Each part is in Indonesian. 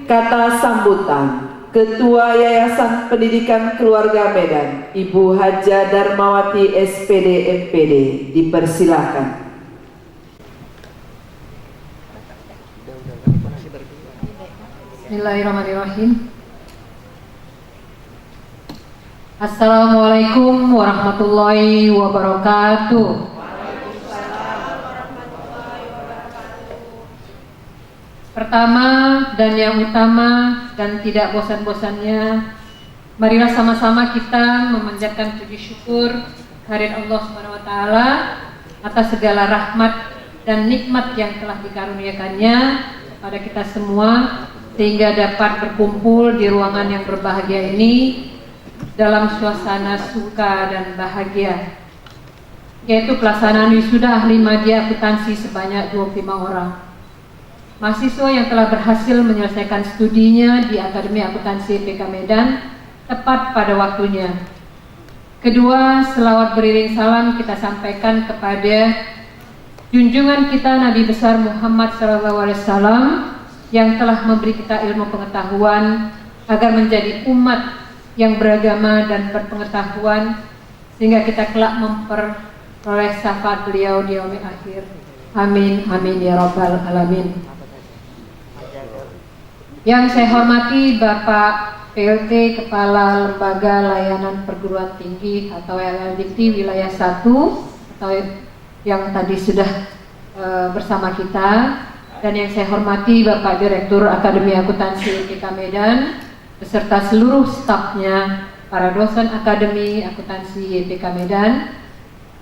Kata sambutan Ketua Yayasan Pendidikan Keluarga Medan, Ibu Haja Darmawati SPD MPD, dipersilakan. Bismillahirrahmanirrahim. Assalamualaikum warahmatullahi wabarakatuh. Pertama dan yang utama dan tidak bosan-bosannya, marilah sama-sama kita memanjatkan puji syukur kehadirat Allah Subhanahu wa taala atas segala rahmat dan nikmat yang telah dikaruniakannya kepada kita semua, sehingga dapat berkumpul di ruangan yang berbahagia ini dalam suasana suka dan bahagia, yaitu pelaksanaan wisuda ahli media akuntansi sebanyak 25 orang. Mahasiswa yang telah berhasil menyelesaikan studinya di Akademi Akuntansi IPK Medan tepat pada waktunya. Kedua, selawat beriring salam kita sampaikan kepada junjungan kita Nabi besar Muhammad SAW yang telah memberi kita ilmu pengetahuan agar menjadi umat yang beragama dan berpengetahuan, sehingga kita kelak memperoleh syafaat beliau di yaumil akhir. Amin, amin ya rabbal alamin. Yang saya hormati Bapak PLT Kepala Lembaga Layanan Perguruan Tinggi atau LLDikti Wilayah 1 atau yang tadi sudah bersama kita, dan yang saya hormati Bapak Direktur Akademi Akuntansi IPK Medan beserta seluruh stafnya, para dosen Akademi Akuntansi IPK Medan,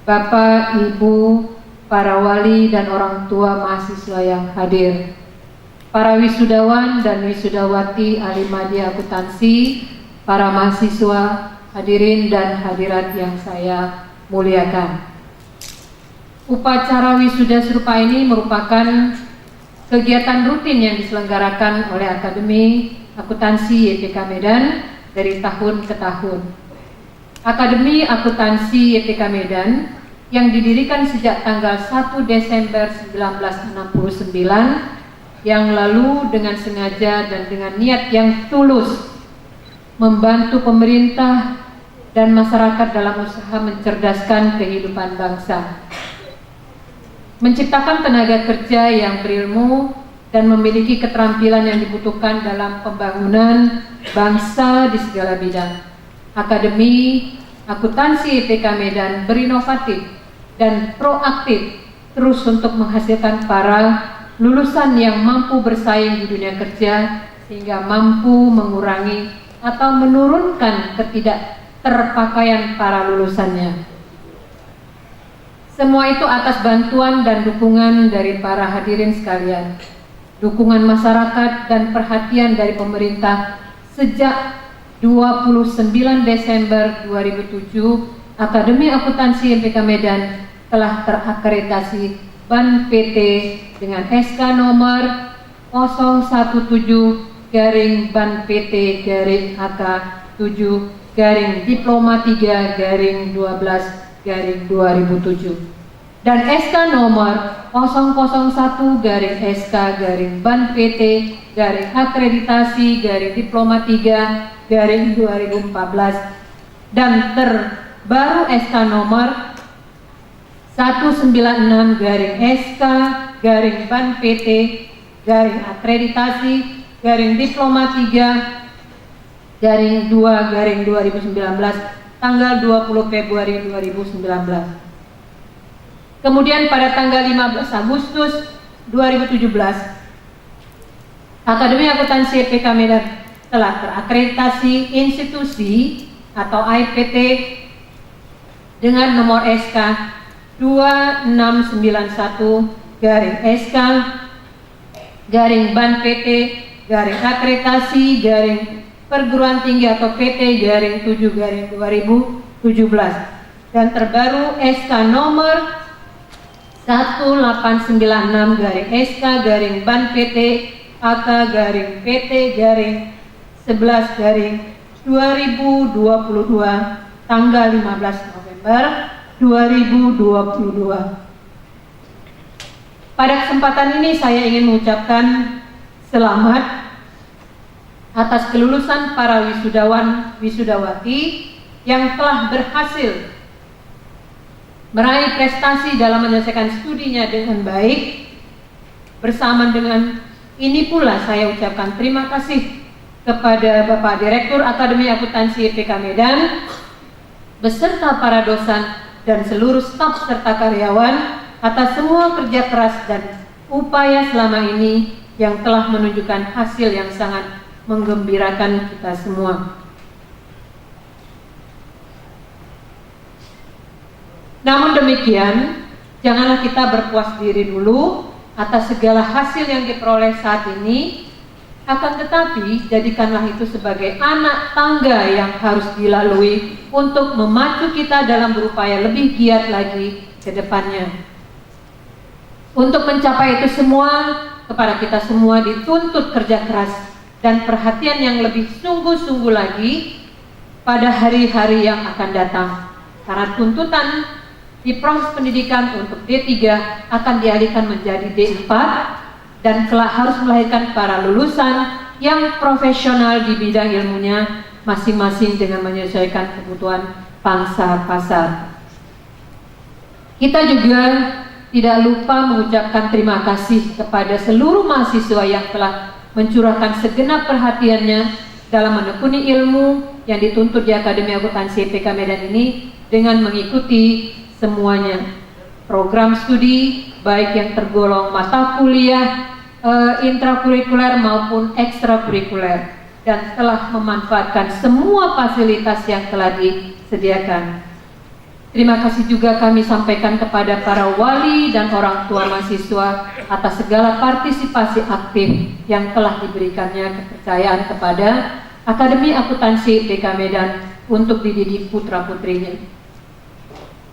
Bapak, Ibu, para wali dan orang tua mahasiswa yang hadir, para wisudawan dan wisudawati ahli media akuntansi, para mahasiswa, hadirin dan hadirat yang saya muliakan. Upacara wisuda serupa ini merupakan kegiatan rutin yang diselenggarakan oleh Akademi Akuntansi IPK Medan dari tahun ke tahun. Akademi Akuntansi IPK Medan yang didirikan sejak tanggal 1 Desember 1969 yang lalu dengan sengaja dan dengan niat yang tulus membantu pemerintah dan masyarakat dalam usaha mencerdaskan kehidupan bangsa, menciptakan tenaga kerja yang berilmu dan memiliki keterampilan yang dibutuhkan dalam pembangunan bangsa di segala bidang. Akademi Akuntansi IPK Medan berinovatif dan proaktif terus untuk menghasilkan para lulusan yang mampu bersaing di dunia kerja, sehingga mampu mengurangi atau menurunkan ketidakterpakaian para lulusannya. Semua itu atas bantuan dan dukungan dari para hadirin sekalian, dukungan masyarakat dan perhatian dari pemerintah. Sejak 29 Desember 2007, Akademi Akuntansi IPK Medan telah terakreditasi BAN PT dengan SK nomor 017/BAN PT AK 7 Diploma 3/12/2007 dan SK nomor 001/SK/BAN PT akreditasi Diploma 3/2014 dan terbaru SK nomor 196/SK/BAN PT akreditasi Diploma 3/2/2019 tanggal 20 Februari 2019. Kemudian pada tanggal 15 Agustus 2017, Akademi Akuntansi IPK Medan telah terakreditasi institusi atau IPT dengan nomor SK 2691/SK/BAN PT akreditasi perguruan tinggi atau PT 7/2017 dan terbaru SK nomor 1896/SK/BAN PT AK/PT 11/2022 tanggal 15 November 2022. Pada kesempatan ini saya ingin mengucapkan selamat atas kelulusan para wisudawan wisudawati yang telah berhasil meraih prestasi dalam menyelesaikan studinya dengan baik. Bersama dengan ini pula saya ucapkan terima kasih kepada Bapak Direktur Akademi Akuntansi IPK Medan beserta para dosen dan seluruh staf serta karyawan atas semua kerja keras dan upaya selama ini yang telah menunjukkan hasil yang sangat menggembirakan kita semua. Namun demikian, janganlah kita berpuas diri dulu atas segala hasil yang diperoleh saat ini. Akan tetapi, jadikanlah itu sebagai anak tangga yang harus dilalui untuk memacu kita dalam berupaya lebih giat lagi ke depannya. Untuk mencapai itu semua, kepada kita semua dituntut kerja keras dan perhatian yang lebih sungguh-sungguh lagi pada hari-hari yang akan datang. Karena tuntutan di proses pendidikan untuk D3 akan dialihkan menjadi D4 dan kelak harus melahirkan para lulusan yang profesional di bidang ilmunya masing-masing dengan menyesuaikan kebutuhan pangsa pasar. Kita juga tidak lupa mengucapkan terima kasih kepada seluruh mahasiswa yang telah mencurahkan segenap perhatiannya dalam menekuni ilmu yang dituntut di Akademi Akuntansi IPK Medan ini dengan mengikuti semuanya program studi baik yang tergolong mata kuliah intrakurikuler maupun ekstrakurikuler dan telah memanfaatkan semua fasilitas yang telah disediakan. Terima kasih juga kami sampaikan kepada para wali dan orang tua mahasiswa atas segala partisipasi aktif yang telah diberikannya kepercayaan kepada Akademi Akuntansi IPK Medan untuk dididik putra-putrinya.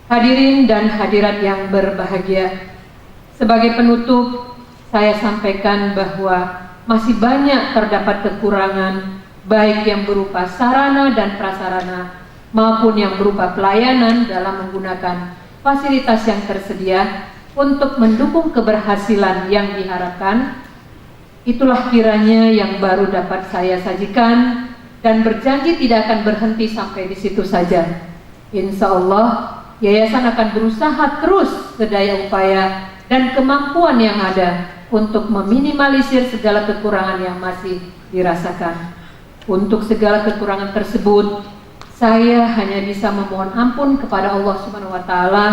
Hadirin dan hadirat yang berbahagia, sebagai penutup saya sampaikan bahwa masih banyak terdapat kekurangan baik yang berupa sarana dan prasarana maupun yang berupa pelayanan dalam menggunakan fasilitas yang tersedia untuk mendukung keberhasilan yang diharapkan. Itulah kiranya yang baru dapat saya sajikan dan berjanji tidak akan berhenti sampai di situ saja. Insya Allah yayasan akan berusaha terus sedaya upaya dan kemampuan yang ada untuk meminimalisir segala kekurangan yang masih dirasakan. Untuk segala kekurangan tersebut, saya hanya bisa memohon ampun kepada Allah Subhanahu wa Ta'ala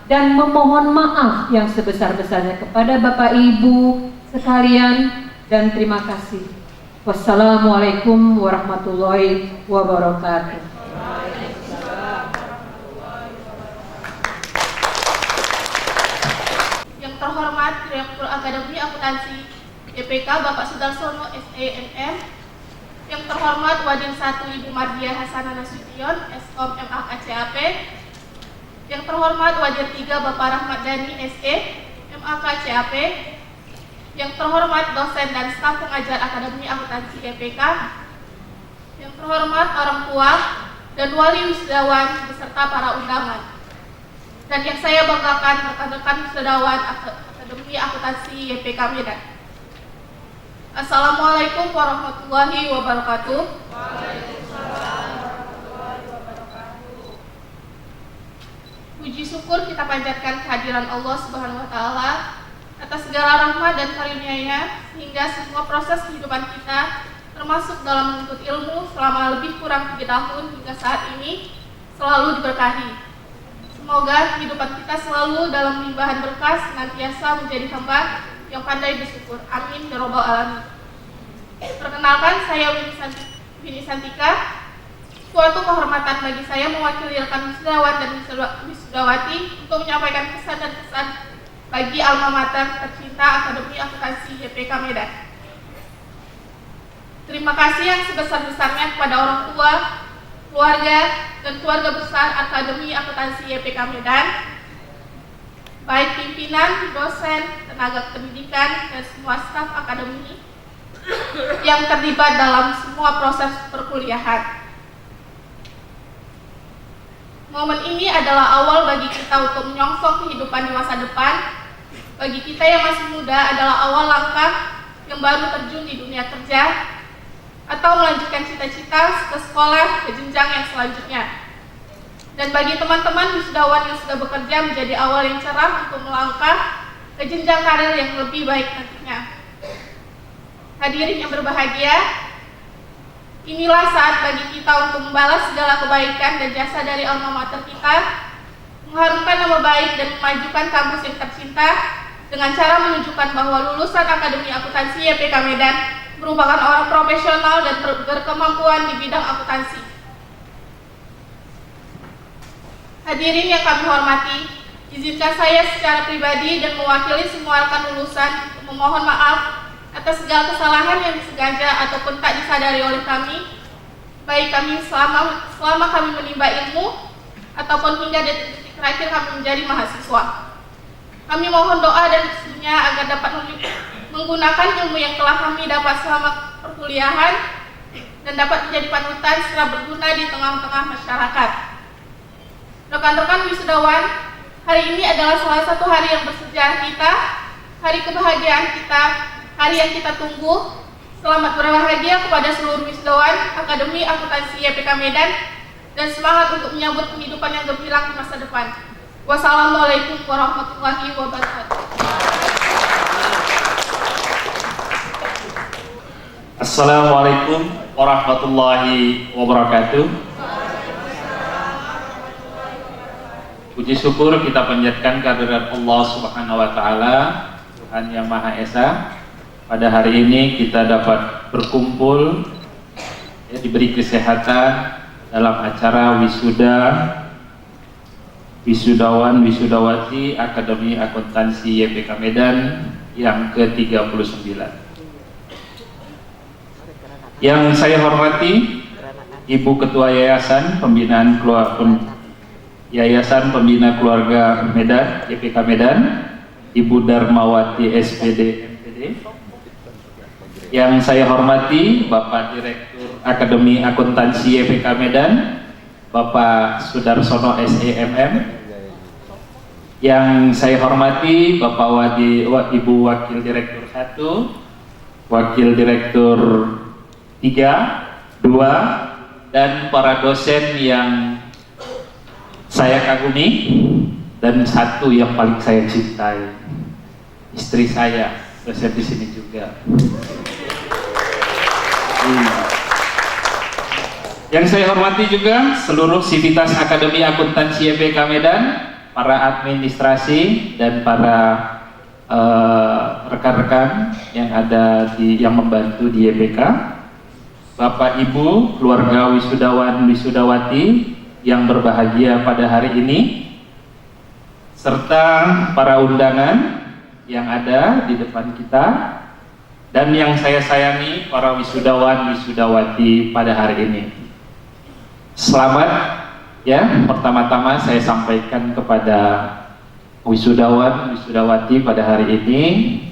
dan memohon maaf yang sebesar-besarnya kepada Bapak Ibu sekalian, dan terima kasih. Wassalamualaikum warahmatullahi wabarakatuh. Yang terhormat Direktur Akademi Akuntansi IPK Bapak Sudarsono SEMM, yang terhormat Wadir 1 Ibu Mardia Hasanah Nasution SOM MAKCAP, yang terhormat Wadir 3 Bapak Rahmat Dhani SE MAKCAP, yang terhormat dosen dan staf pengajar Akademi Akuntansi IPK, yang terhormat orang tua dan wali wisudawan beserta para undangan, dan yang saya banggakan rekan-rekan wisudawan Akademi Akuntansi IPK Medan. Assalamualaikum warahmatullahi wabarakatuh. Puji syukur kita panjatkan kehadiran Allah Subhanahu wa Ta'ala atas segala rahmat dan karunia-Nya sehingga semua proses kehidupan kita termasuk dalam menuntut ilmu selama lebih kurang 3 tahun hingga saat ini selalu diberkahi. Semoga kehidupan kita selalu dalam limpahan berkah, senantiasa menjadi hamba yang pandai bersyukur. Amin ya robbal alamin. Perkenalkan, saya Winnie Santika. Suatu kehormatan bagi saya mewakili rekan wisudawan dan wisudawati untuk menyampaikan pesan dan pesan bagi alma mater tercinta Akademi Akuntansi IPK Medan. Terima kasih yang sebesar-besarnya kepada orang tua, keluarga, dan keluarga besar Akademi Akuntansi IPK Medan, baik pimpinan, dosen, tenaga pendidikan, dan semua staf akademi yang terlibat dalam semua proses perkuliahan. Momen ini adalah awal bagi kita untuk menyongsong kehidupan di masa depan. Bagi kita yang masih muda adalah awal langkah yang baru terjun di dunia kerja. atau melanjutkan cita-cita ke sekolah ke jenjang yang selanjutnya. Dan bagi teman-teman wisudawan yang sudah bekerja menjadi awal yang cerah untuk melangkah ke jenjang karir yang lebih baik nantinya. Hadirin yang berbahagia, inilah saat bagi kita untuk membalas segala kebaikan dan jasa dari alma mater kita, mengharumkan nama baik dan memajukan kampus yang tercinta dengan cara menunjukkan bahwa lulusan Akademi Akuntansi YPK Medan merupakan orang profesional dan berkemampuan di bidang akuntansi. Hadirin yang kami hormati, izinkan saya secara pribadi dan mewakili semua rekan lulusan untuk memohon maaf atas segala kesalahan yang disengaja ataupun tak disadari oleh kami, baik kami selama kami menimba ilmu ataupun hingga detik-detik terakhir kami menjadi mahasiswa. Kami mohon doa dan restunya agar dapat menggunakan ilmu yang telah kami dapat selama perkuliahan dan dapat menjadi panutan serta berguna di tengah-tengah masyarakat. Rekan-rekan wisudawan, hari ini adalah salah satu hari yang bersejarah kita, hari kebahagiaan kita, hari yang kita tunggu. Selamat berbahagia kepada seluruh wisudawan Akademi Akuntansi YPK Medan dan semangat untuk menyambut kehidupan yang gemilang di masa depan. Wassalamualaikum warahmatullahi wabarakatuh. Assalamualaikum warahmatullahi wabarakatuh. Puji syukur kita panjatkan kehadirat Allah Subhanahu wa taala, Tuhan yang Maha Esa. Pada hari ini kita dapat berkumpul, diberi kesehatan dalam acara wisudawan wisudawati Akademi Akuntansi YPK Medan yang ke-39. Yang saya hormati Ibu Ketua Yayasan Pembina Keluarga Medan YPK Medan, Ibu Darmawati SPD MPD. Yang saya hormati Bapak Direktur Akademi Akuntansi YPK Medan, Bapak Sudarsono SEMM. Yang saya hormati Bapak Ibu Wakil Direktur 1, Wakil Direktur 3, 2, dan para dosen yang saya kagumi, dan satu yang paling saya cintai, istri saya, dosen di sini juga. Yang saya hormati juga seluruh sivitas Akademi Akuntansi YPK Medan, para administrasi dan para rekan-rekan yang ada yang membantu di YPK, Bapak Ibu, keluarga wisudawan wisudawati yang berbahagia pada hari ini, serta para undangan yang ada di depan kita, dan yang saya sayangi para wisudawan wisudawati pada hari ini. Selamat ya, pertama-tama saya sampaikan kepada wisudawan wisudawati pada hari ini.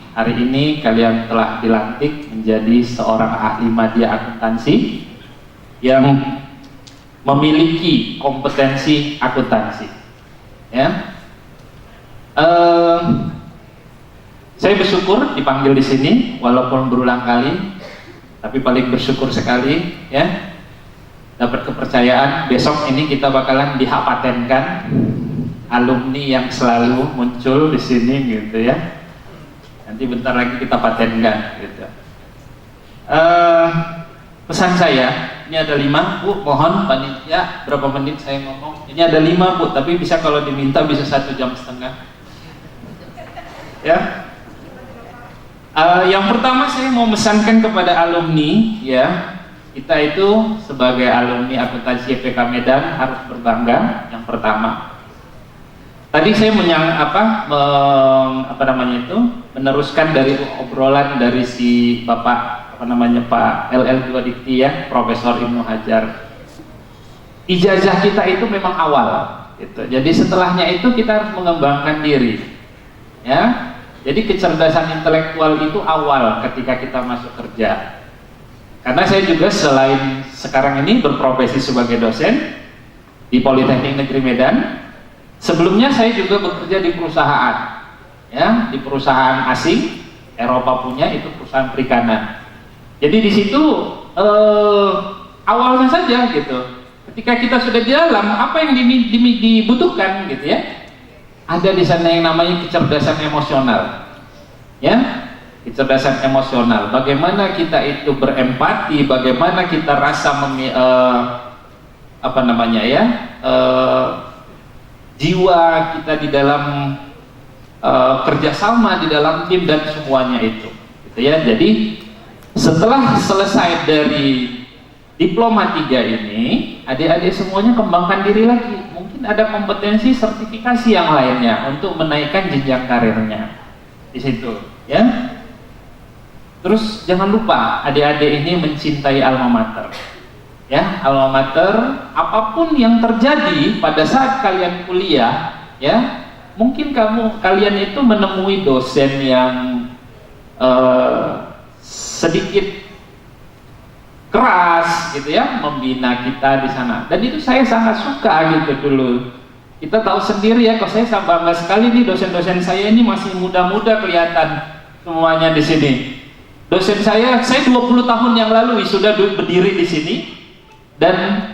Hari ini kalian telah dilantik menjadi seorang ahli media akuntansi yang memiliki kompetensi akuntansi. Ya, saya bersyukur dipanggil di sini, walaupun berulang kali, tapi paling bersyukur sekali ya dapat kepercayaan. Besok ini kita bakalan dihapatenkan alumni yang selalu muncul di sini gitu ya. Nanti bentar lagi kita patenkan gitu. Pesan saya, ini ada 5, Bu, mohon panitia berapa menit saya ngomong. Ini ada 5, Bu, tapi bisa kalau diminta bisa 1,5 jam. Ya. Yang pertama saya mau mesankan kepada alumni ya, kita itu sebagai alumni akuntansi YPK Medan harus berbangga. Yang pertama, tadi saya meneruskan dari obrolan dari si Bapak Pak LL2 Dikti ya, Profesor Ibnu Hajar. Ijazah kita itu memang awal gitu. Jadi setelahnya itu kita harus mengembangkan diri ya. Jadi kecerdasan intelektual itu awal ketika kita masuk kerja. Karena saya juga selain sekarang ini berprofesi sebagai dosen di Politeknik Negeri Medan, sebelumnya saya juga bekerja di perusahaan ya, di perusahaan asing Eropa punya, itu perusahaan perikanan. Jadi di situ awalnya saja gitu. Ketika kita sudah di dalam, apa yang dibutuhkan gitu ya? Ada di sana yang namanya kecerdasan emosional, ya, kecerdasan emosional. Bagaimana kita itu berempati, bagaimana kita rasa jiwa kita di dalam kerjasama di dalam tim dan semuanya itu, gitu ya. Jadi setelah selesai dari Diploma 3 ini, adik-adik semuanya kembangkan diri lagi. Mungkin ada kompetensi sertifikasi yang lainnya untuk menaikkan jenjang karirnya di situ, ya. Terus jangan lupa adik-adik ini mencintai alma mater, ya. Alma mater, apapun yang terjadi pada saat kalian kuliah, ya, mungkin kalian itu menemui dosen yang sedikit keras gitu ya, membina kita di sana. Dan itu saya sangat suka gitu dulu. Kita tahu sendiri ya, kalau saya bangga sekali nih dosen-dosen saya ini masih muda-muda kelihatan semuanya di sini. Dosen saya 20 tahun yang lalu sudah berdiri di sini dan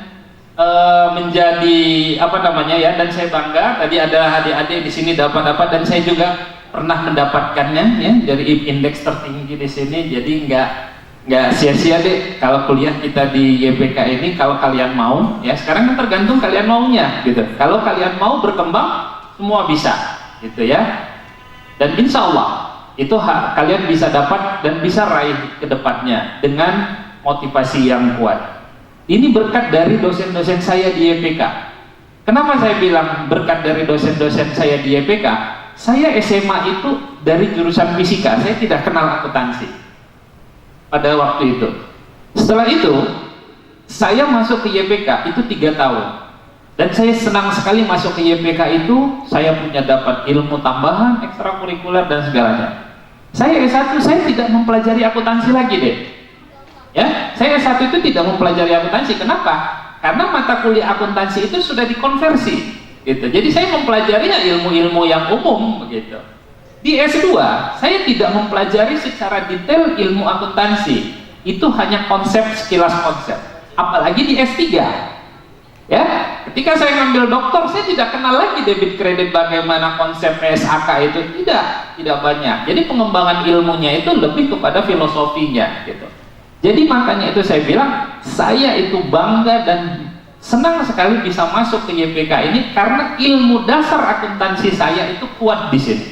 menjadi dan saya bangga tadi ada adik-adik di sini dapat dan saya juga pernah mendapatkannya ya dari indeks tertinggi di sini. Jadi nggak sia-sia deh kalau kuliah kita di YPK ini. Kalau kalian mau ya, sekarang kan tergantung kalian maunya gitu. Kalau kalian mau berkembang, semua bisa gitu ya. Dan insya Allah itu kalian bisa dapat dan bisa raih ke depannya dengan motivasi yang kuat. Ini berkat dari dosen-dosen saya di YPK. Kenapa saya bilang berkat dari dosen-dosen saya di YPK? Saya SMA itu dari jurusan fisika, saya tidak kenal akuntansi pada waktu itu. Setelah itu saya masuk ke YPK itu 3 tahun dan saya senang sekali masuk ke YPK itu. Saya punya dapat ilmu tambahan, ekstrakurikuler dan segalanya. Saya S1 saya tidak mempelajari akuntansi lagi deh ya. Saya S1 itu tidak mempelajari akuntansi. Kenapa? Karena mata kuliah akuntansi itu sudah dikonversi gitu. Jadi saya mempelajarinya ilmu-ilmu yang umum begitu. Di S2, saya tidak mempelajari secara detail ilmu akuntansi. Itu hanya konsep, sekilas konsep. Apalagi di S3. Ya, ketika saya ngambil doktor, saya tidak kenal lagi debit kredit, bagaimana konsep PSAK itu. Tidak banyak. Jadi pengembangan ilmunya itu lebih kepada filosofinya gitu. Jadi makanya itu saya bilang, saya itu bangga dan senang sekali bisa masuk ke YPK ini karena ilmu dasar akuntansi saya itu kuat di sini.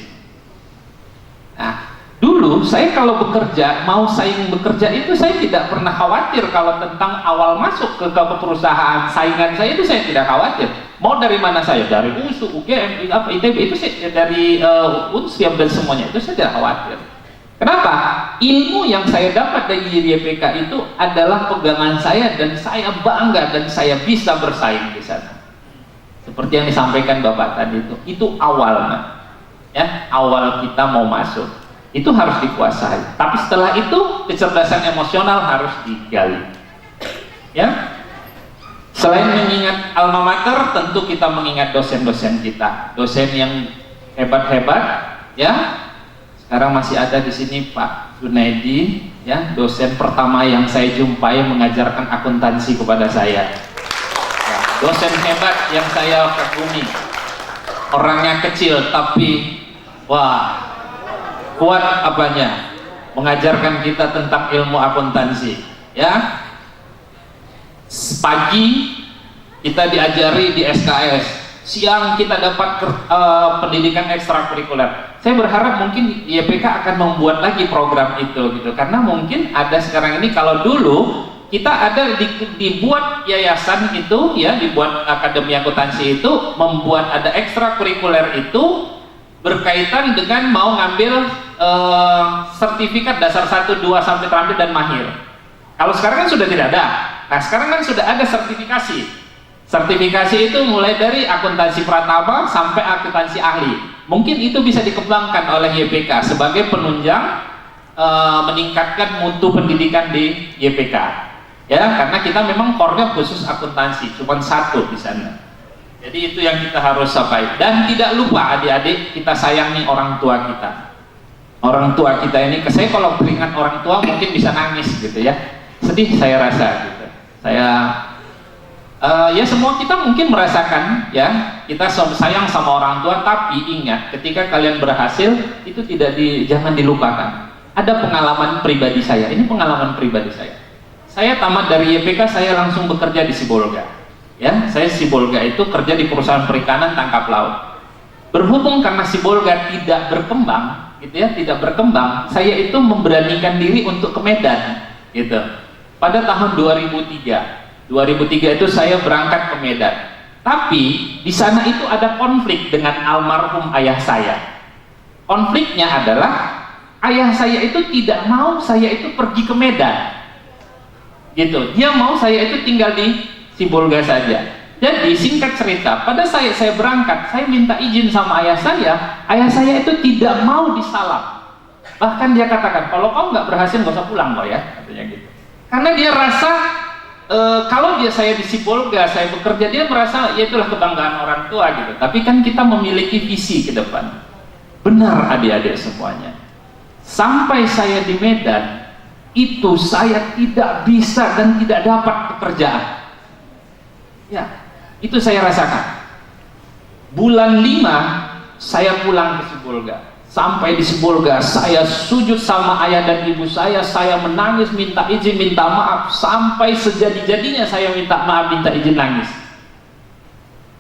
Nah, dulu saya kalau bekerja, mau saing bekerja itu saya tidak pernah khawatir kalau tentang awal masuk ke perusahaan saingan saya itu saya tidak khawatir. Mau dari mana saya? Dari USU, UGM, ITB itu saya dari UNSIAP dan semuanya itu saya tidak khawatir. Kenapa? Ilmu yang saya dapat dari YPK itu adalah pegangan saya dan saya bangga dan saya bisa bersaing di sana. Seperti yang disampaikan Bapak tadi itu awalnya. Ya, awal kita mau masuk itu harus dikuasai, tapi setelah itu kecerdasan emosional harus digali ya. Selain mengingat alma mater, tentu kita mengingat dosen-dosen kita, dosen yang hebat-hebat ya. Sekarang masih ada di sini Pak Junaidi ya, dosen pertama yang saya jumpai mengajarkan akuntansi kepada saya ya, dosen hebat yang saya kagumi. Orangnya kecil tapi wah, kuat apanya, mengajarkan kita tentang ilmu akuntansi ya. Pagi kita diajari di SKS, siang kita dapat pendidikan ekstrakurikuler. Saya berharap mungkin YPK akan membuat lagi program itu gitu, karena mungkin ada sekarang ini, kalau dulu kita ada dibuat yayasan itu ya, dibuat akademi akuntansi itu, membuat ada ekstrakurikuler itu berkaitan dengan mau ngambil sertifikat dasar 1, 2 sampai terampil dan mahir. Kalau sekarang kan sudah tidak ada. Nah, sekarang kan sudah ada sertifikasi. Sertifikasi itu mulai dari akuntansi pratama sampai akuntansi ahli. Mungkin itu bisa dikembangkan oleh YPK sebagai penunjang meningkatkan mutu pendidikan di YPK. Ya, karena kita memang core-nya khusus akuntansi, cuma 1 di sana. Jadi itu yang kita harus capai. Dan tidak lupa adik-adik, kita sayangi orang tua kita. Orang tua kita ini, saya kalau teringat orang tua mungkin bisa nangis gitu ya. sedih saya rasa gitu. Saya ya semua kita mungkin merasakan ya, kita sayang sama orang tua, tapi ingat ketika kalian berhasil itu jangan dilupakan. Ada pengalaman pribadi saya, ini pengalaman pribadi saya. Saya tamat dari YPK, saya langsung bekerja di Sibolga. Ya, saya Sibolga itu kerja di perusahaan perikanan tangkap laut. Berhubung karena Sibolga tidak berkembang, gitu ya, tidak berkembang, saya itu memberanikan diri untuk ke Medan, gitu. Pada tahun 2003 itu saya berangkat ke Medan. Tapi di sana itu ada konflik dengan almarhum ayah saya. Konfliknya adalah ayah saya itu tidak mau saya itu pergi ke Medan, gitu. Dia mau saya itu tinggal di Sibolga saja. Jadi singkat cerita, pada saya berangkat, saya minta izin sama ayah saya itu tidak mau disalam. Bahkan dia katakan, kalau kau nggak berhasil nggak usah pulang kok ya, katanya gitu. Karena dia rasa kalau saya di Sibolga, saya bekerja, dia merasa ya itulah kebanggaan orang tua gitu. Tapi kan kita memiliki visi ke depan. Benar adik-adik semuanya. Sampai saya di Medan, itu saya tidak bisa dan tidak dapat pekerjaan. Ya, itu saya rasakan. Bulan 5 saya pulang ke Sibolga. Sampai di Sibolga saya sujud sama ayah dan ibu saya menangis, minta izin, minta maaf, sampai sejadi-jadinya saya minta maaf, minta izin, nangis.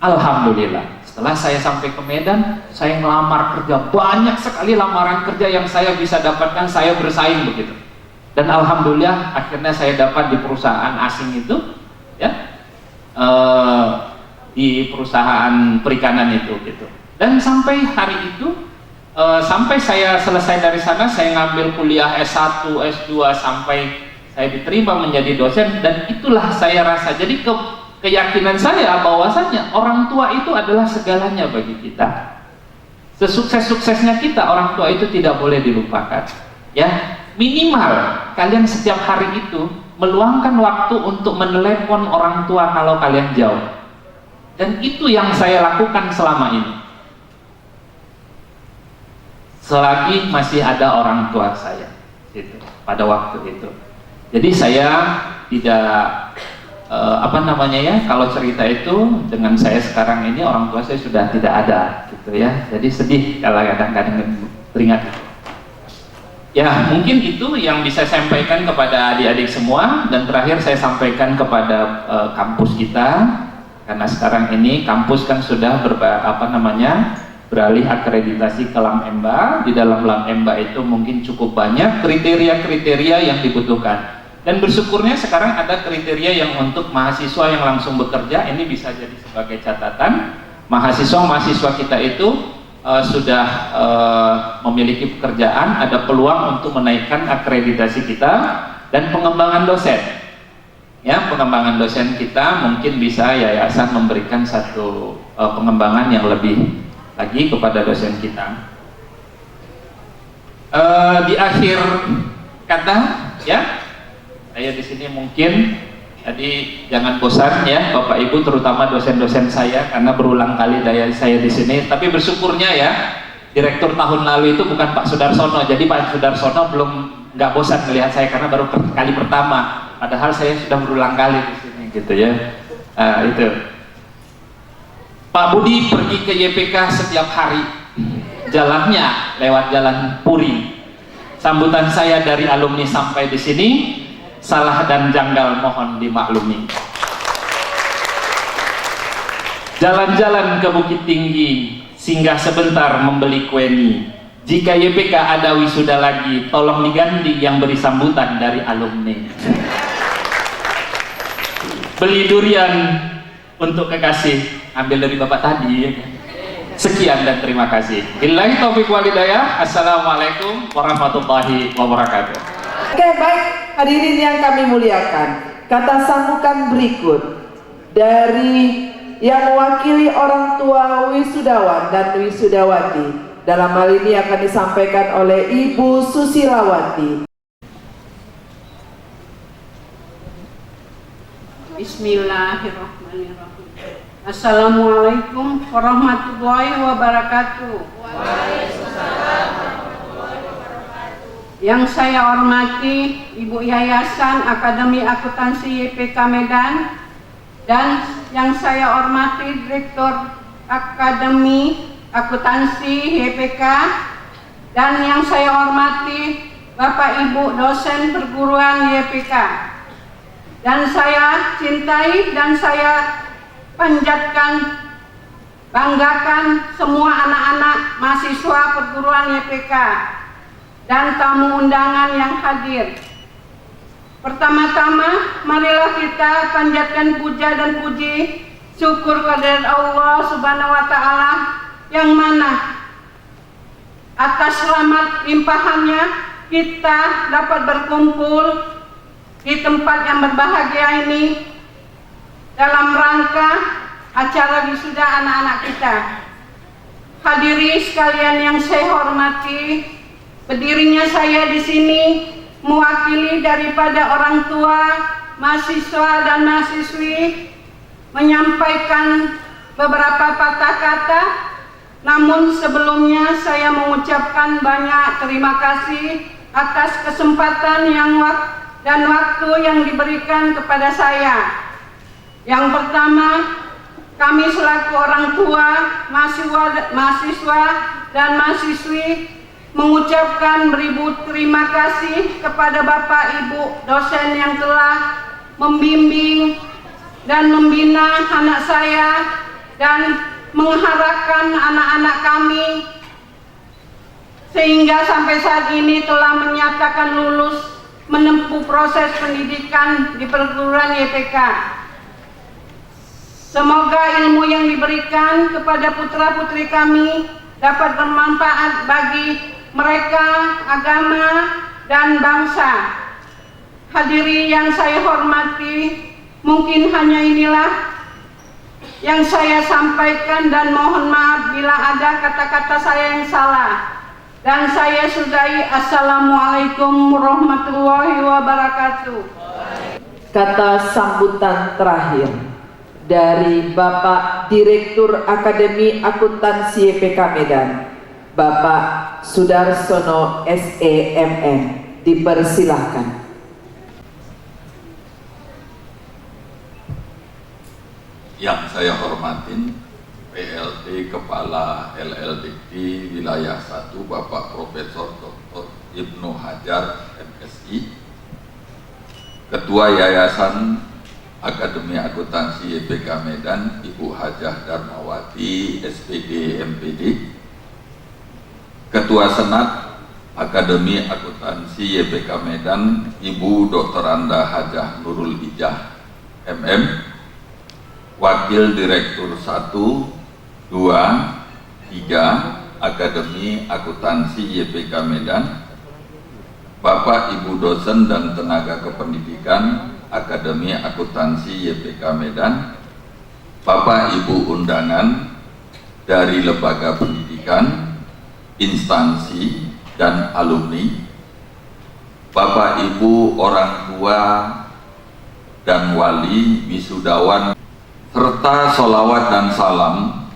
Alhamdulillah, setelah saya sampai ke Medan, saya ngelamar kerja, banyak sekali lamaran kerja yang saya bisa dapatkan, saya bersaing begitu. Dan alhamdulillah akhirnya saya dapat di perusahaan asing itu, ya, di perusahaan perikanan itu gitu. Dan sampai hari itu, sampai saya selesai dari sana, saya ngambil kuliah S1, S2 sampai saya diterima menjadi dosen. Dan itulah saya rasa, jadi keyakinan saya bahwasanya orang tua itu adalah segalanya bagi kita. Sesukses-suksesnya kita, orang tua itu tidak boleh dilupakan. Ya, minimal kalian setiap hari itu meluangkan waktu untuk menelepon orang tua kalau kalian jauh. Dan itu yang saya lakukan selama ini. Selagi masih ada orang tua saya gitu, pada waktu itu. Jadi saya tidak kalau cerita itu dengan saya sekarang ini, orang tua saya sudah tidak ada gitu ya. Jadi sedih kalau kadang-kadang teringat. Ya, mungkin itu yang bisa saya sampaikan kepada adik-adik semua. Dan terakhir saya sampaikan kepada kampus kita, karena sekarang ini kampus kan sudah beralih akreditasi ke LAM-EMBA. Di dalam LAM-EMBA itu mungkin cukup banyak kriteria-kriteria yang dibutuhkan. Dan bersyukurnya sekarang ada kriteria yang untuk mahasiswa yang langsung bekerja. Ini bisa jadi sebagai catatan. Mahasiswa kita itu sudah memiliki pekerjaan, ada peluang untuk menaikkan akreditasi kita. Dan pengembangan dosen, ya, pengembangan dosen kita mungkin bisa yayasan memberikan satu pengembangan yang lebih lagi kepada dosen kita. Di akhir kata, ya, saya di sini mungkin jadi jangan bosan ya Bapak Ibu, terutama dosen-dosen saya, karena berulang kali saya di sini. Tapi bersyukurnya ya, direktur tahun lalu itu bukan Pak Sudarsono, jadi Pak Sudarsono nggak bosan melihat saya karena baru kali pertama. Padahal saya sudah berulang kali di sini, gitu ya. Itu. Pak Budi pergi ke YPK setiap hari, jalannya lewat jalan Puri. Sambutan saya dari alumni sampai di sini salah dan janggal, mohon dimaklumi. Jalan-jalan ke Bukit Tinggi, singgah sebentar membeli kue mie. Jika YPK ada wisuda lagi, tolong diganti yang beri sambutan dari alumni. Beli durian untuk kekasih, ambil dari bapak tadi ya. Sekian dan terima kasih. Billahi taufiq wal hidayah. Assalamualaikum warahmatullahi wabarakatuh. Oke, baik hadirin yang kami muliakan, kata sambutan berikut dari yang mewakili orang tua wisudawan dan wisudawati dalam hal ini akan disampaikan oleh Ibu Susilawati. Bismillahirrahmanirrahim. Assalamualaikum warahmatullahi wabarakatuh. Waalaikumsalam warahmatullahi wabarakatuh. Yang saya hormati Ibu Yayasan Akademi Akuntansi YPK Medan, dan yang saya hormati Direktur Akademi Akuntansi YPK, dan yang saya hormati Bapak Ibu dosen perguruan YPK. Dan saya cintai dan saya panjatkan, banggakan semua anak-anak mahasiswa perguruan YPK dan tamu undangan yang hadir. Pertama-tama, marilah kita panjatkan puja dan puji syukur kepada Allah Subhanahu wa Ta'ala, yang mana atas rahmat limpahannya kita dapat berkumpul di tempat yang berbahagia ini dalam rangka acara wisuda anak-anak kita. Hadiri sekalian yang saya hormati, berdirinya saya di sini mewakili daripada orang tua, mahasiswa dan mahasiswi menyampaikan beberapa patah kata. Namun sebelumnya saya mengucapkan banyak terima kasih atas kesempatan dan waktu yang diberikan kepada saya. Yang pertama, kami selaku orang tua, mahasiswa dan mahasiswi mengucapkan beribu terima kasih kepada Bapak Ibu dosen yang telah membimbing dan membina anak saya dan mengharapkan anak-anak kami sehingga sampai saat ini telah menyatakan lulus menempuh proses pendidikan di perguruan YPK. Semoga ilmu yang diberikan kepada putra-putri kami dapat bermanfaat bagi mereka, agama, dan bangsa. Hadiri yang saya hormati, mungkin hanya inilah yang saya sampaikan dan mohon maaf bila ada kata-kata saya yang salah. Dan saya sudahi. Assalamualaikum warahmatullahi wabarakatuh. Kata sambutan terakhir dari Bapak Direktur Akademi Akuntansi YPK Medan, Bapak Sudarsono SEMN, dipersilahkan. Yang saya hormatin PLT Kepala LLDikti Wilayah 1 Bapak Profesor Dr. Ibnu Hajar MSI, Ketua Yayasan Akademi Akuntansi YPK Medan Ibu Hajah Darmawati SPD MPD, Ketua Senat Akademi Akuntansi YPK Medan Ibu Dr. Anda Hajah Nurul Ijah MM, Wakil Direktur 1, 2, 3 Akademi Akuntansi YPK Medan, Bapak Ibu dosen dan tenaga kependidikan Akademi Akuntansi YPK Medan, Bapak Ibu undangan dari lembaga pendidikan, instansi, dan alumni, Bapak Ibu orang tua dan wali wisudawan, serta sholawat dan salam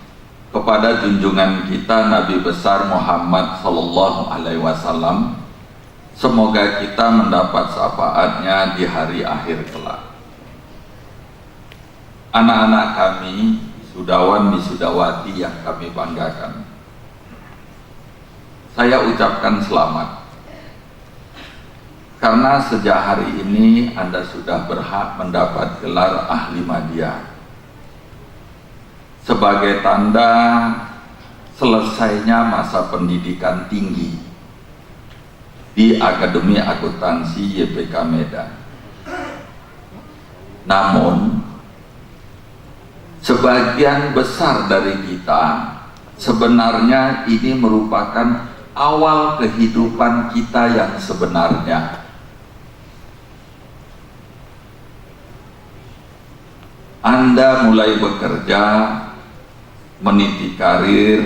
kepada junjungan kita Nabi besar Muhammad Sallallahu Alaihi Wasallam. Semoga kita mendapat syafaatnya di hari akhir kelak. Anak-anak kami, wisudawan wisudawati yang kami banggakan, saya ucapkan selamat, karena sejak hari ini Anda sudah berhak mendapat gelar ahli madya sebagai tanda selesainya masa pendidikan tinggi di Akademi Akuntansi YPK Medan. Namun sebagian besar dari kita sebenarnya ini merupakan awal kehidupan kita yang sebenarnya. Anda mulai bekerja, meniti karir,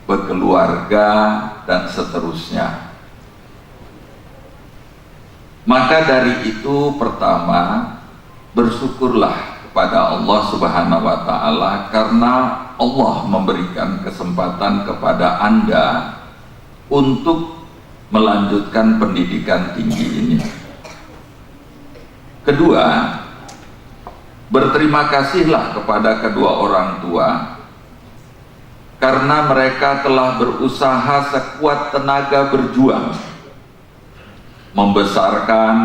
berkeluarga, dan seterusnya. Maka dari itu, pertama, bersyukurlah kepada Allah Subhanahu wa Ta'ala, karena Allah memberikan kesempatan kepada Anda untuk melanjutkan pendidikan tinggi ini. Kedua, berterima kasihlah kepada kedua orang tua karena mereka telah berusaha sekuat tenaga berjuang membesarkan,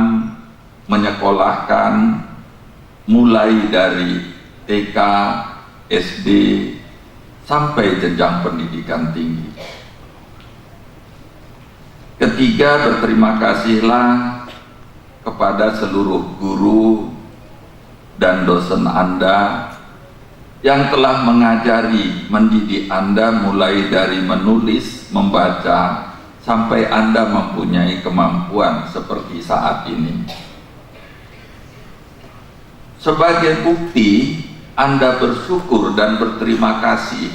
menyekolahkan mulai dari TK, SD sampai jenjang pendidikan tinggi. Ketiga, berterima kasihlah kepada seluruh guru dan dosen Anda yang telah mengajari, mendidik Anda mulai dari menulis, membaca, sampai Anda mempunyai kemampuan seperti saat ini. Sebagai bukti Anda bersyukur dan berterima kasih,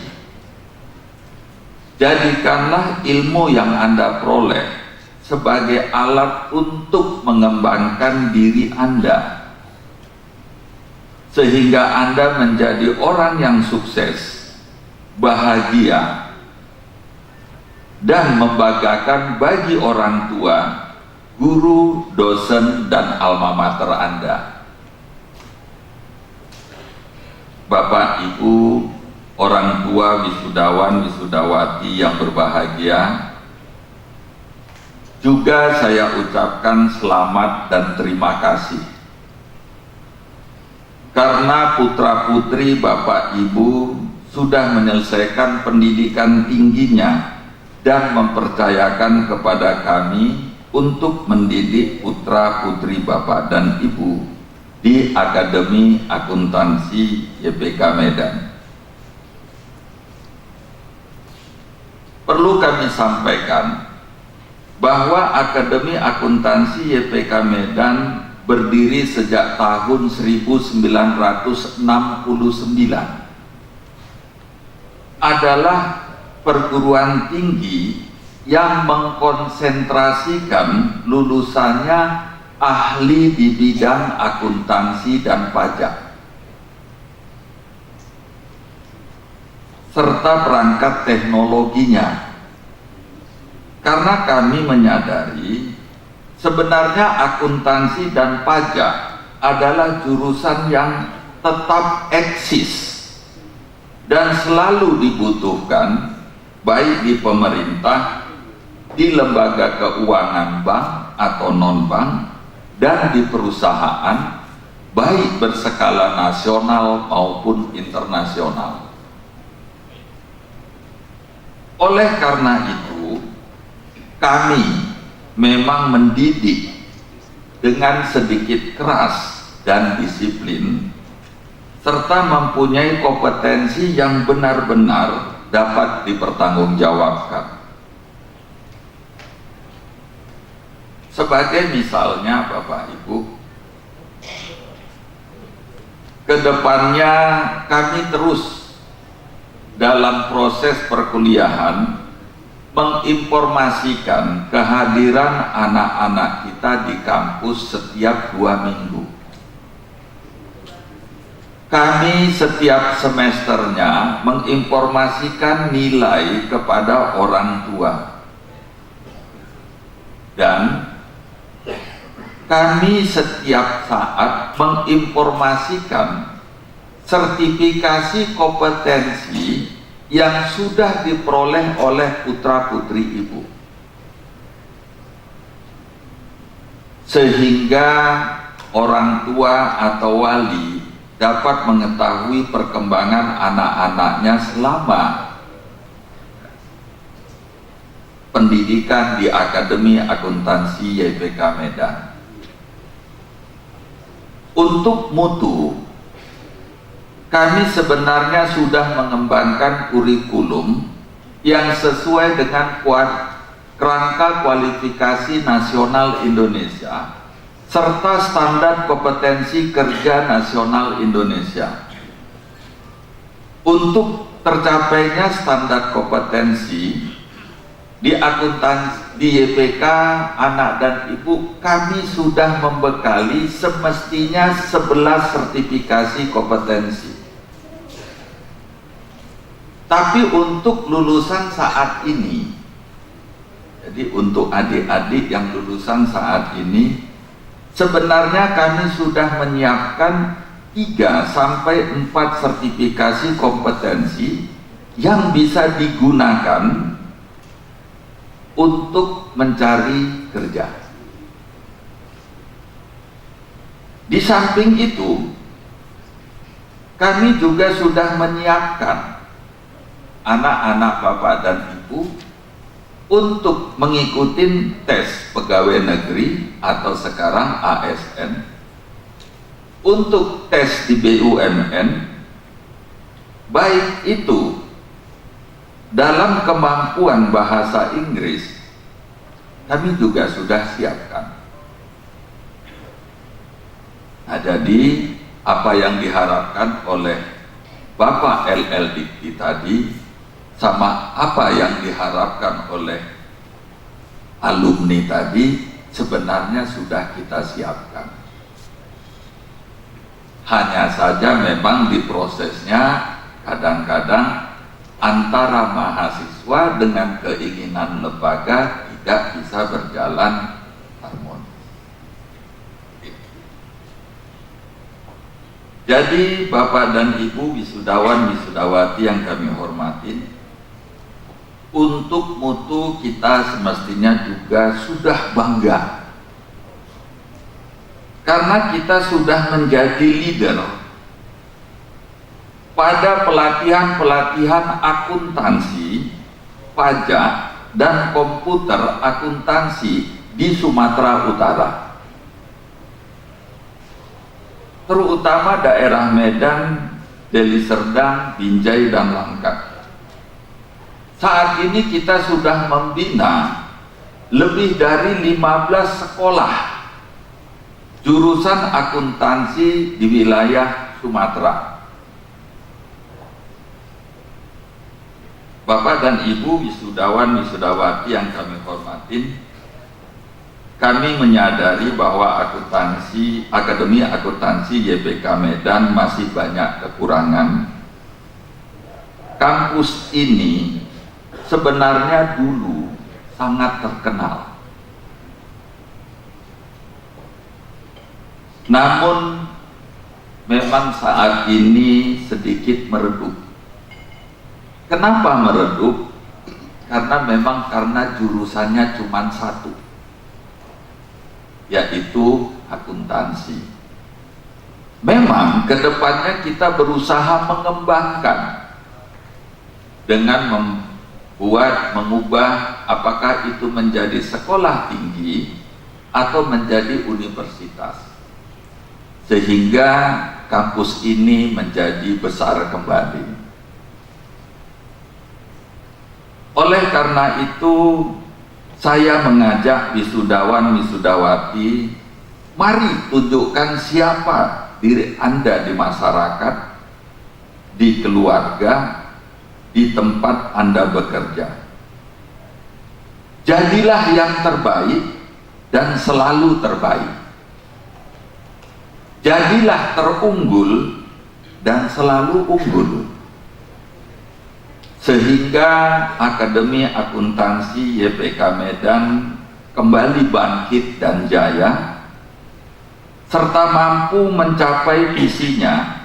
jadikanlah ilmu yang Anda peroleh sebagai alat untuk mengembangkan diri Anda, sehingga Anda menjadi orang yang sukses, bahagia, dan membanggakan bagi orang tua, guru, dosen, dan alma mater Anda. Bapak, Ibu, orang tua, wisudawan, wisudawati yang berbahagia, juga saya ucapkan selamat dan terima kasih karena putra-putri Bapak Ibu sudah menyelesaikan pendidikan tingginya dan mempercayakan kepada kami untuk mendidik putra-putri Bapak dan Ibu di Akademi Akuntansi YPK Medan. Perlu kami sampaikan bahwa Akademi Akuntansi YPK Medan berdiri sejak tahun 1969, adalah perguruan tinggi yang mengkonsentrasikan lulusannya ahli di bidang akuntansi dan pajak, serta perangkat teknologinya. Karena kami menyadari sebenarnya akuntansi dan pajak adalah jurusan yang tetap eksis dan selalu dibutuhkan, baik di pemerintah, di lembaga keuangan bank atau non-bank, dan di perusahaan, baik berskala nasional maupun internasional. Oleh karena itu, kami memang mendidik dengan sedikit keras dan disiplin, serta mempunyai kompetensi yang benar-benar dapat dipertanggungjawabkan. Sebagai misalnya, Bapak Ibu, kedepannya kami terus dalam proses perkuliahan menginformasikan kehadiran anak-anak kita di kampus setiap 2 minggu. Kami setiap semesternya menginformasikan nilai kepada orang tua, dan kami setiap saat menginformasikan sertifikasi kompetensi yang sudah diperoleh oleh putra-putri Ibu, sehingga orang tua atau wali dapat mengetahui perkembangan anak-anaknya selama pendidikan di Akademi Akuntansi YPK Medan. Untuk mutu, kami sebenarnya sudah mengembangkan kurikulum yang sesuai dengan kerangka kualifikasi nasional Indonesia serta standar kompetensi kerja nasional Indonesia. Untuk tercapainya standar kompetensi di akuntansi di YPK anak dan ibu, kami sudah membekali semestinya 11 sertifikasi kompetensi. Tapi untuk lulusan saat ini, Jadi untuk adik-adik yang lulusan saat ini, sebenarnya kami sudah menyiapkan 3 sampai 4 sertifikasi kompetensi yang bisa digunakan untuk mencari kerja. Di samping itu, kami juga sudah menyiapkan anak-anak Bapak dan Ibu untuk mengikuti tes pegawai negeri atau sekarang ASN, untuk tes di BUMN, baik itu dalam kemampuan bahasa Inggris, kami juga sudah siapkan. Nah, jadi apa yang diharapkan oleh Bapak LL Dikti tadi sama apa yang diharapkan oleh alumni tadi sebenarnya sudah kita siapkan. Hanya saja memang di prosesnya kadang-kadang antara mahasiswa dengan keinginan lembaga tidak bisa berjalan harmonis. Jadi Bapak dan Ibu wisudawan wisudawati yang kami hormati, untuk mutu kita semestinya juga sudah bangga karena kita sudah menjadi leader pada pelatihan-pelatihan akuntansi, pajak, dan komputer akuntansi di Sumatera Utara, terutama daerah Medan, Deli Serdang, Binjai, dan Langkat. Saat ini kita sudah membina lebih dari 15 sekolah jurusan akuntansi di wilayah Sumatera. Bapak dan Ibu wisudawan wisudawati yang kami hormati, kami menyadari bahwa Akademi Akuntansi YPK Medan masih banyak kekurangan. Kampus ini sebenarnya dulu sangat terkenal, namun memang saat ini sedikit meredup. Kenapa meredup? Karena jurusannya cuma 1, yaitu akuntansi. Memang kedepannya kita berusaha mengembangkan dengan mengubah apakah itu menjadi sekolah tinggi atau menjadi universitas, sehingga kampus ini menjadi besar kembali. Oleh karena itu, saya mengajak wisudawan wisudawati, mari tunjukkan siapa diri Anda di masyarakat, di keluarga, di tempat Anda bekerja. Jadilah yang terbaik dan selalu terbaik. Jadilah terunggul dan selalu unggul. Sehingga Akademi Akuntansi YPK Medan kembali bangkit dan jaya, serta mampu mencapai visinya,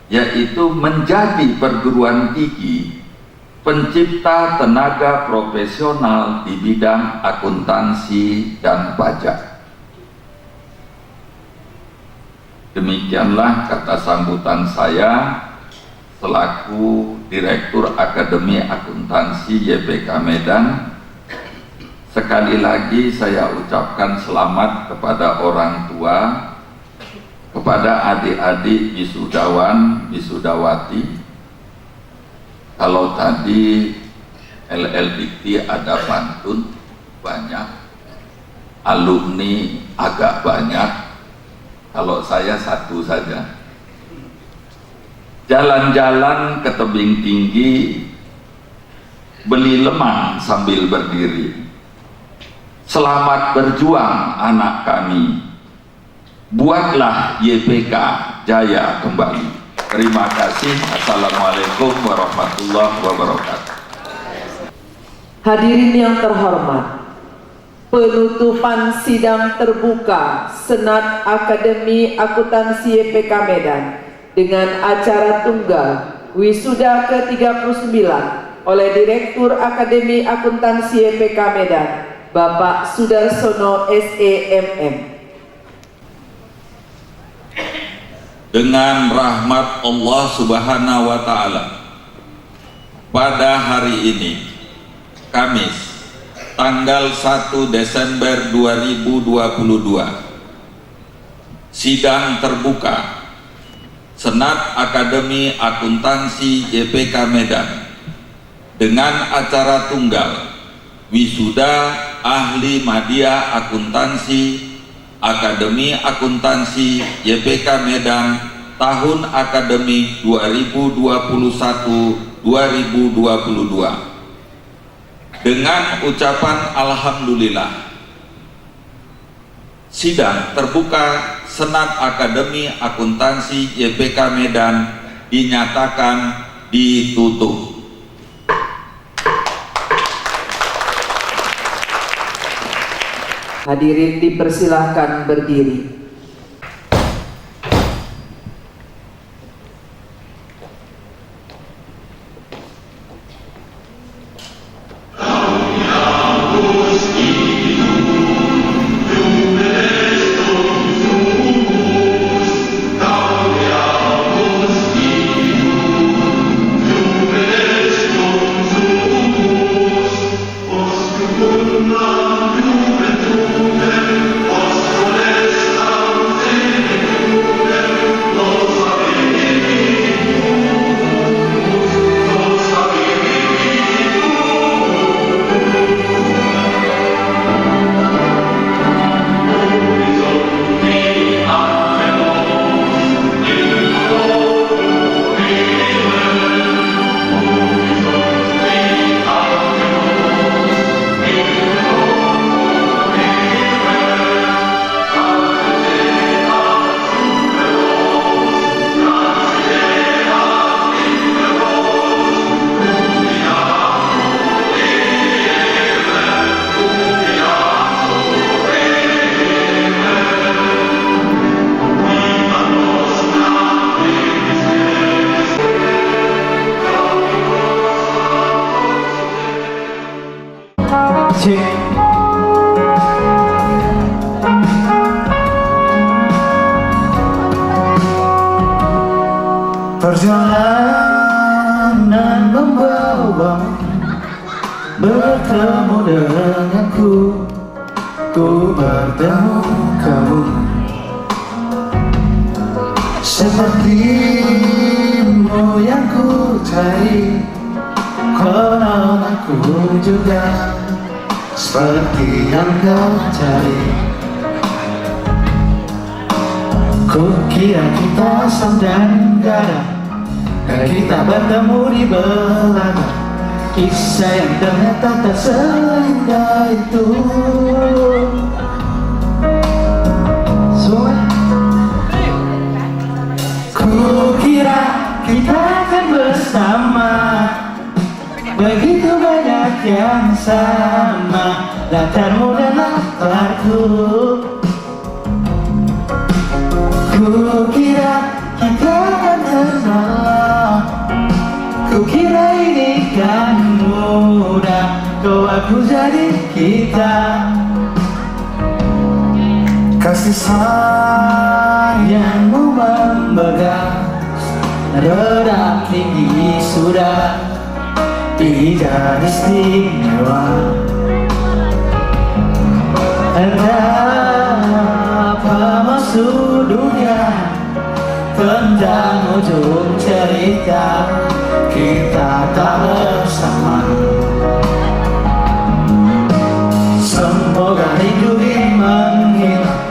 yaitu menjadi perguruan tinggi pencipta tenaga profesional di bidang akuntansi dan pajak. Demikianlah kata sambutan saya selaku Direktur Akademi Akuntansi YPK Medan. Sekali lagi saya ucapkan selamat kepada orang tua, kepada adik-adik wisudawan wisudawati. Kalau tadi LL Dikti ada pantun banyak, alumni agak banyak, kalau saya 1 saja. Jalan-jalan ke tebing tinggi, beli lemang sambil berdiri. Selamat berjuang anak kami, buatlah YPK jaya kembali. Terima kasih. Assalamualaikum warahmatullahi wabarakatuh. Hadirin yang terhormat, penutupan sidang terbuka Senat Akademi Akuntansi YPK Medan dengan acara tunggal wisuda ke-39 oleh Direktur Akademi Akuntansi YPK Medan, Bapak Sudarsono SEMM. Dengan rahmat Allah Subhanahu wa Ta'ala, pada hari ini, Kamis, tanggal 1 Desember 2022, sidang terbuka Senat Akademi Akuntansi YPK Medan dengan acara tunggal wisuda ahli media akuntansi Akademi Akuntansi YPK Medan tahun akademik 2021-2022 dengan ucapan alhamdulillah. Sidang terbuka Senat Akademi Akuntansi YPK Medan dinyatakan ditutup. Hadirin dipersilahkan berdiri. Perjalanan membawa bertemu denganku, ku bertemu kamu. Sepertimu yang ku cari, konon aku juga seperti yang kau cari. Ku kira kita saudara, dan kita bertemu di belakang. Kisah yang ternyata tak seindah itu. Ku kira kita akan bersama, begitu banyak yang sama, latarmu dan latarku. Ku kira kita akan kenal, ku kira ini kan mudah, kau aku jadi kita. Kasih sayangmu membekas, redam tinggi sudah tidak istimewa. Entah apa maksud dunia tentang ujung cerita kita tak bersama. Semoga rindu ini menghilang,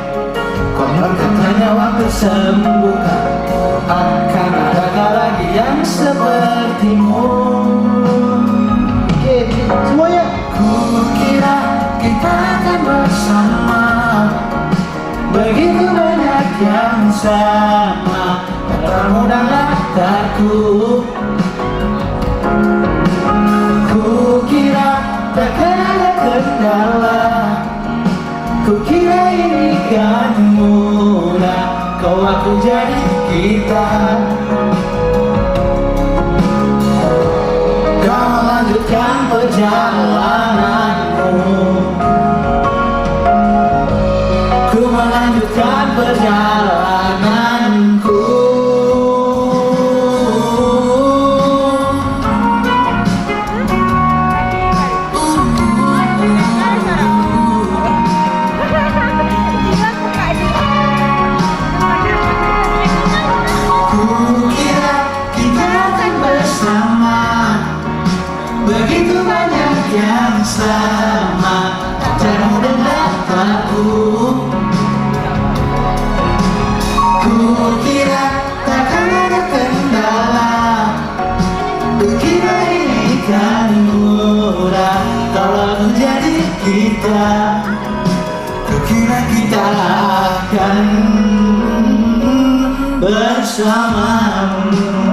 konon katanya waktu sembuhkan, akan ada lagi yang sepertimu. Oke, semuanya. Ku kira kita akan bersama, begitu banyak yang sama, latarmu dan latarku. Ku kira takkan ada kendala, kira ini kan mudah, kau aku jadi kita. Kau melanjutkan perjalananmu, ku melanjutkan perjalananku. Begitu banyak yang sama, jauh dan dapatku. Kukira takkan ada kendala, kukira ini kan mudah kalau menjadi kita. Kukira kita akan bersamamu.